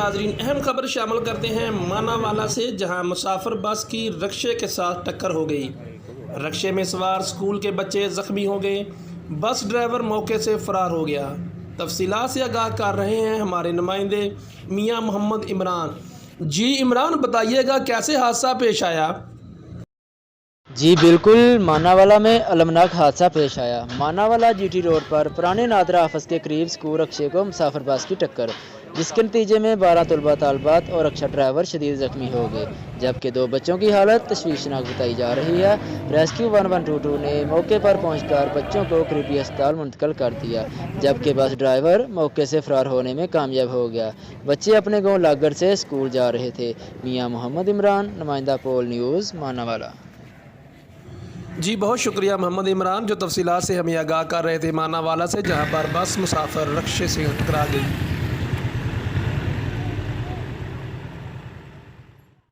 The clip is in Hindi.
नाजरीन, अहम खबर शामिल करते हैं मानावाला से, जहां मुसाफिर बस की रक्शे के साथ टक्कर हो गई। रक्शे में सवार स्कूल के बच्चे जख्मी हो गए। बस ड्राइवर मौके से फरार हो गया। तफसीलात से आगाह कर रहे हैं हमारे नुमाइंदे मियां मोहम्मद इमरान। जी इमरान, बताइएगा कैसे हादसा पेश आया। जी बिल्कुल, मानावाला में अलमनाक हादसा पेश आया। मानावाला जीटी रोड पर पुराने नादरा ऑफिस के करीब स्कूल रक्शे को मुसाफिर बस की टक्कर, जिसके नतीजे में 12 तलबा तालबात और रक्षा ड्राइवर शदीद जख्मी हो गए, जबकि 2 बच्चों की हालत तशवीशनाक बताई जा रही है। रेस्क्यू 1122 ने मौके पर पहुंचकर बच्चों को करीबी अस्पताल मुंतकिल कर दिया, जबकि बस ड्राइवर मौके से फरार होने में कामयाब हो गया। बच्चे अपने गाँव लागड़ से स्कूल जा रहे थे। मियाँ मोहम्मद इमरान, नुमाइंदा पोल न्यूज़, मानावाला। जी बहुत शुक्रिया मोहम्मद इमरान, जो तफसीलात से हमें आगाह कर रहे थे मानावाला से, जहां पर बस मुसाफिर रक्शे से टकरा गई।